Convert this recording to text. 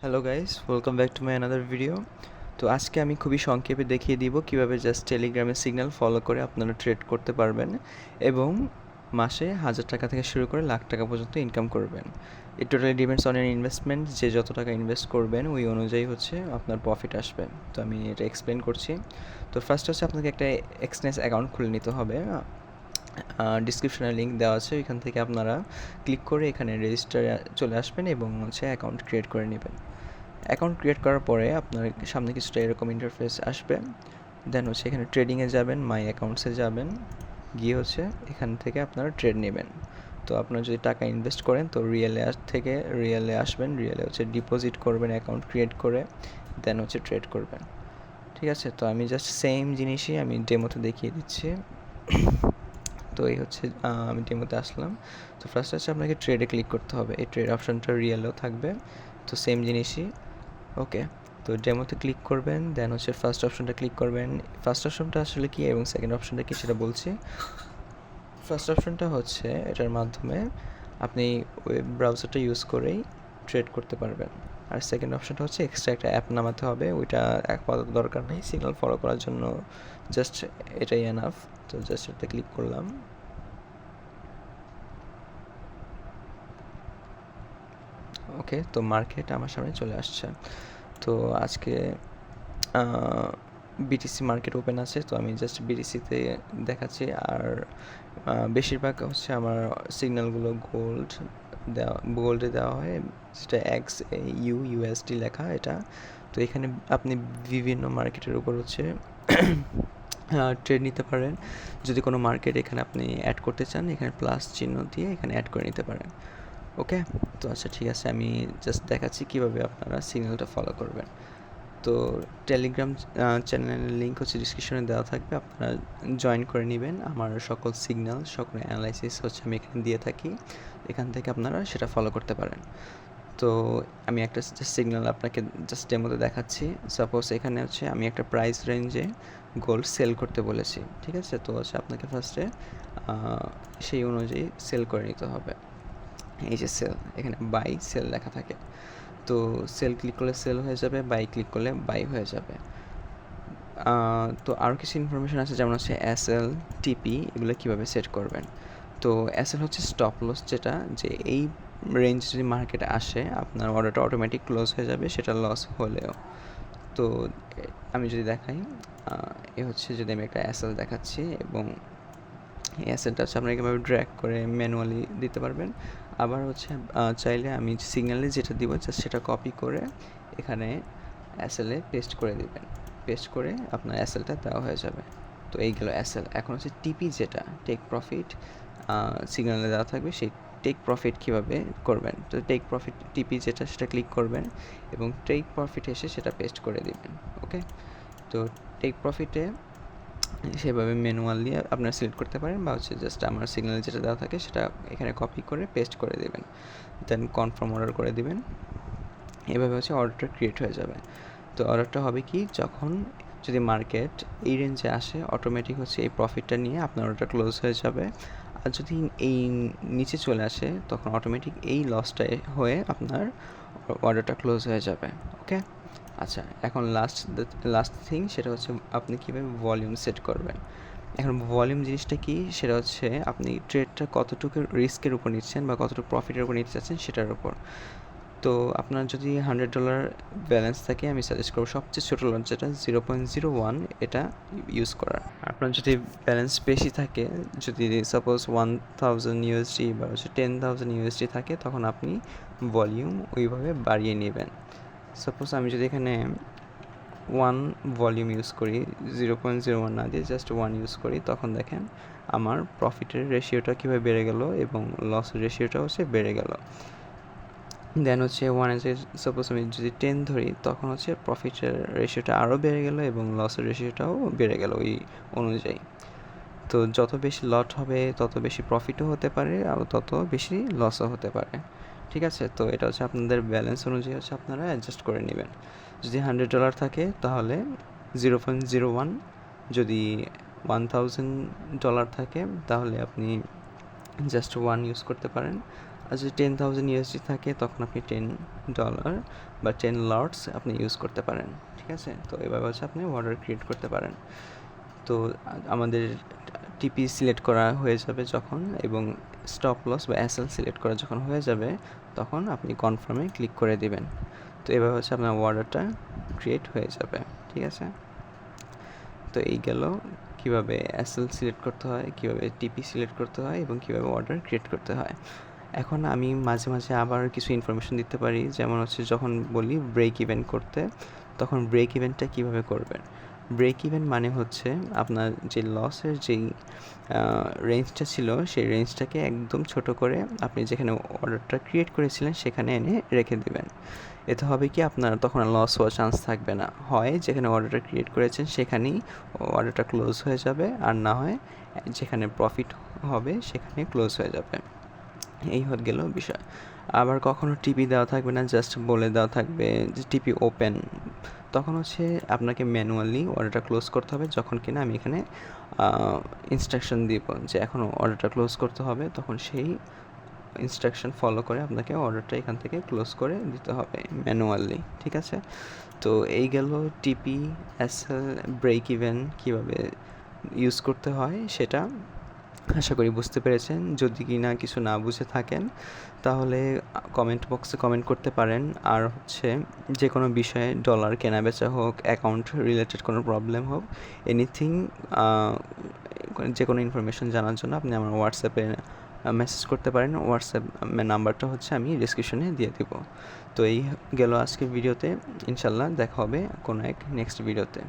Hello guys, welcome back to my another video. তো আজকে আমি খুবই সংক্ষেপে দেখিয়ে দিব কিভাবে জাস্ট টেলিগ্রামের সিগন্যাল ফলো করে আপনারা ট্রেড করতে পারবেন এবং মাসে 1000 টাকা থেকে শুরু করে লাখ টাকা পর্যন্ত ইনকাম করবেন। ইট totally depends on year investment, যে যত টাকা ইনভেস্ট করবেন ওই অনুযায়ী হচ্ছে আপনার প্রফিট আসবে। তো আমি এটা এক্সপ্লেন করছি। তো ফার্স্ট হচ্ছে আপনাকে একটা এক্সনেস অ্যাকাউন্ট খুলে নিতে হবে। ডিসক্রিপশনে লিঙ্ক দেওয়া আছে, ওইখান থেকে আপনারা ক্লিক করে এখানে রেজিস্টারে চলে আসবেন এবং হচ্ছে অ্যাকাউন্ট ক্রিয়েট করে নেবেন। অ্যাকাউন্ট ক্রিয়েট করার পরে আপনার সামনে কিছুটা এরকম ইন্টারফেস আসবে। দেন হচ্ছে এখানে ট্রেডিংয়ে যাবেন, মাই অ্যাকাউন্টসে যাবেন, গিয়ে হচ্ছে এখান থেকে আপনারা ট্রেড নেবেন। তো আপনারা যদি টাকা ইনভেস্ট করেন তো রিয়েলে আসবেন, রিয়েলে হচ্ছে ডিপোজিট করবেন অ্যাকাউন্ট ক্রিয়েট করে, দেন হচ্ছে ট্রেড করবেন। ঠিক আছে, তো আমি জাস্ট সেম জিনিসই আমি ডেমোতে দেখিয়ে দিচ্ছি। তো এই হচ্ছে আমি ডেমোতে আসলাম। তো ফার্স্ট হচ্ছে আপনাকে ট্রেডে ক্লিক করতে হবে, এই ট্রেড অপশানটা রিয়েলেও থাকবে। তো সেম জিনিসই। ওকে, তো ডেমোতে ক্লিক করবেন, দেন হচ্ছে ফার্স্ট অপশনটা ক্লিক করবেন। ফার্স্ট অপশনটা আসলে কি এবং সেকেন্ড অপশনটা কি সেটা বলছি। ফার্স্ট অপশনটা হচ্ছে এটার মাধ্যমে আপনি ওয়েব ব্রাউজারটা ইউজ করেই ট্রেড করতে পারবেন। আর সেকেন্ড অপশনটা হচ্ছে এক্সট্রা একটা অ্যাপ নামাতে হবে, ওইটা আপাতত দরকার নেই, সিগন্যাল ফলো করার জন্য জাস্ট এটাই এনাফ। তো জাস্ট এটা ক্লিক করলাম। ওকে, তো মার্কেট আমার সামনে চলে আসছে। তো আজকে বিটিসি মার্কেট ওপেন আছে, তো আমি জাস্ট বিটিসিতে দেখাচ্ছি। আর বেশিরভাগ হচ্ছে আমার সিগন্যালগুলো গোল্ডে দেওয়া হয়, যেটা ইউএসডি লেখা এটা। তো এখানে আপনি বিভিন্ন মার্কেটের উপর হচ্ছে ট্রেড নিতে পারেন। যদি কোনো মার্কেট এখানে আপনি অ্যাড করতে চান, এখানে প্লাস চিহ্ন দিয়ে এখানে অ্যাড করে নিতে পারেন। ওকে, তো আচ্ছা ঠিক আছে, আমি জাস্ট দেখাচ্ছি কীভাবে আপনারা সিগন্যালটা ফলো করবেন। তো টেলিগ্রাম চ্যানেলের লিঙ্ক হচ্ছে ডিসক্রিপশনে দেওয়া থাকবে, আপনারা জয়েন করে নেবেন। আমার সকল সিগন্যাল, সকল অ্যানালাইসিস হচ্ছে আমি এখানে দিয়ে থাকি, এখান থেকে আপনারা সেটা ফলো করতে পারেন। তো আমি একটা সিগন্যাল আপনাকে জাস্ট ডেমোতে দেখাচ্ছি। সাপোজ এখানে হচ্ছে আমি একটা প্রাইস রেঞ্জে গোল্ড সেল করতে বলেছি, ঠিক আছে। তো হচ্ছে আপনাকে ফার্স্টে সেই অনুযায়ী সেল করে নিতে হবে। এই যে সেল, এখানে বাই সেল লেখা থাকে। তো সেল ক্লিক করলে সেল হয়ে যাবে, বাই ক্লিক করলে বাই হয়ে যাবে। তো আরও কিছু ইনফরমেশান আছে, যেমন হচ্ছে এসএল, টিপি, এগুলো কীভাবে সেট করবেন। তো এসএল হচ্ছে স্টপ লস, যেটা যে এই রেঞ্জ যদি মার্কেটে আসে আপনার অর্ডারটা অটোমেটিক ক্লোজ হয়ে যাবে, সেটা লস হলেও। তো আমি যদি দেখাই, এ হচ্ছে যদি আমি একটা এসএল দেখাচ্ছি এবং এই অ্যাসেটটা হচ্ছে আপনারা কীভাবে ড্র্যাগ করে ম্যানুয়ালি দিতে পারবেন। আবার হচ্ছে চাইলে আমি সিগন্যালে যেটা দিব জাস্ট সেটা কপি করে এখানে এসএলে পেস্ট করে দিবেন, পেস্ট করে আপনার এসএলটা দেওয়া হয়ে যাবে। তো এই গেল এসএল। এখন হচ্ছে টিপি, যেটা টেক প্রফিট, সিগন্যালে দেওয়া থাকবে সেই টেক প্রফিট কীভাবে করবেন। তো টেক প্রফিট টিপি যেটা, সেটা ক্লিক করবেন এবং টেক প্রফিট এসে সেটা পেস্ট করে দিবেন। ওকে, তো টেক প্রফিটে সেভাবে ম্যানুয়ালি আপনারা সিলেক্ট করতে পারেন, বা হচ্ছে জাস্ট আমার সিগন্যাল যেটা দেওয়া থাকে সেটা এখানে কপি করে পেস্ট করে দেবেন, দেন কনফার্ম অর্ডার করে দিবেন। এভাবে হচ্ছে অর্ডারটা ক্রিয়েট হয়ে যাবে। তো অর্ডারটা হবে কি, যখন যদি মার্কেট এই রেঞ্জে আসে অটোমেটিক হচ্ছে এই প্রফিটটা নিয়ে আপনার অর্ডারটা ক্লোজ হয়ে যাবে। আর যদি এই নিচে চলে আসে তখন অটোমেটিক এই লসটা হয়ে আপনার অর্ডারটা ক্লোজ হয়ে যাবে। ওকে, আচ্ছা এখন লাস্ট থিং, সেটা হচ্ছে আপনি কীভাবে ভলিউম সেট করবেন। এখন ভলিউম জিনিসটা কি, সেটা হচ্ছে আপনি ট্রেডটা কতটুকু রিস্কের উপর নিচ্ছেন বা কতটুকু প্রফিটের উপর নিতে চাচ্ছেন সেটার উপর। তো আপনার যদি $100 ব্যালেন্স থাকে, আমি সাজেস্ট করবো সবচেয়ে ছোটো লট যেটা 0.01, এটা ইউজ করার। আপনার যদি ব্যালেন্স বেশি থাকে, যদি সাপোজ 1000 ইউএসডি বা হচ্ছে 10,000 ইউএসডি থাকে, তখন আপনি ভলিউম ওইভাবে বাড়িয়ে নেবেন। সাপোজ আমি যদি এখানে 1 ভলিউম ইউজ করি, 0.01 না দিয়ে জাস্ট 1 ইউজ করি, তখন দেখেন আমার প্রফিটের রেশিওটা কীভাবে বেড়ে গেল এবং লসের রেশিওটাও হচ্ছে বেড়ে গেল। দেন হচ্ছে 1 এ সাপোজ আমি যদি 10 ধরি, তখন হচ্ছে প্রফিটের রেশিওটা আরও বেড়ে গেল এবং লসের রেশিওটাও বেড়ে গেল ওই অনুযায়ী। তো যত বেশি লট হবে তত বেশি প্রফিটও হতে পারে, আর তত বেশি লসও হতে পারে। ঠিক আছে, তো এটা হচ্ছে আপনাদের ব্যালেন্স অনুযায়ী হচ্ছে আপনারা অ্যাডজাস্ট করে নেবেন। যদি $100 থাকে তাহলে 0.01, যদি $1000 থাকে তাহলে আপনি জাস্ট 1 ইউজ করতে পারেন। আর যদি 10,000 ইউএসডি থাকে তখন আপনি $10 বা 10 লটস আপনি ইউজ করতে পারেন, ঠিক আছে? তো এভাবে হচ্ছে আপনি অর্ডার ক্রিয়েট করতে পারেন। তো আমাদের টিপি সিলেক্ট করা হয়ে যাবে যখন, এবং স্টপ লস বা এসএল সিলেক্ট করা যখন হয়ে যাবে, তখন আপনি কনফার্মে ক্লিক করে দিবেন। তো এভাবে হচ্ছে আপনার অর্ডারটা ক্রিয়েট হয়ে যাবে, ঠিক আছে? তো এই গেল কীভাবে এসএল সিলেক্ট করতে হয়, কীভাবে টিপি সিলেক্ট করতে হয়, এবং কীভাবে অর্ডার ক্রিয়েট করতে হয়। এখন আমি মাঝে মাঝে আবার কিছু ইনফরমেশন দিতে পারি, যেমন হচ্ছে যখন বলি ব্রেক ইভেন করতে, তখন ব্রেক ইভেনটা কীভাবে করবেন। ব্রেক ইভেন মানে হচ্ছে আপনার যে লসের যেই রেঞ্জটা ছিল, সেই রেঞ্জটাকে একদম ছোট করে আপনি যেখানে অর্ডারটা ক্রিয়েট করেছিলেন সেখানে এনে রেখে দেবেন। এতে হবে কি, আপনার তখন আর লস হওয়ার চান্স থাকবে না। হয় যেখানে অর্ডারটা ক্রিয়েট করেছেন সেখানেই অর্ডারটা ক্লোজ হয়ে যাবে, আর না হয় যেখানে প্রফিট হবে সেখানে ক্লোজ হয়ে যাবে। এই হয়ে গেল বিষয়। আবার কখনো টিপি দেওয়া থাকবে না, জাস্ট বলে দেওয়া থাকবে যে টিপি ওপেন। তখন হচ্ছে আপনাকে ম্যানুয়ালি অর্ডারটা ক্লোজ করতে হবে। যখন কিনা আমি এখানে ইনস্ট্রাকশন দিব যে এখন অর্ডারটা ক্লোজ করতে হবে, তখন সেই ইনস্ট্রাকশন ফলো করে আপনাকে অর্ডারটা এখান থেকে ক্লোজ করে দিতে হবে ম্যানুয়ালি, ঠিক আছে? তো এই গেল টিপি, এসএল, ব্রেক ইভেন কীভাবে ইউজ করতে হয় সেটা। আশা করি বুঝতে পেরেছেন। যদি কি না কিছু না বুঝে থাকেন তাহলে কমেন্ট বক্সে কমেন্ট করতে পারেন। আর হচ্ছে যে কোনো বিষয়ে, ডলার কেনা বেচা হোক, অ্যাকাউন্ট রিলেটেড কোনো প্রবলেম হোক, এনিথিং, যে কোনো ইনফরমেশন জানার জন্য আপনি আমার হোয়াটসঅ্যাপে মেসেজ করতে পারেন। হোয়াটসঅ্যাপ নাম্বারটা হচ্ছে আমি ডিসক্রিপশনে দিয়ে দিব। তো এই গেল আজকের ভিডিওতে। ইনশাল্লাহ দেখা হবে কোনো এক নেক্সট ভিডিওতে।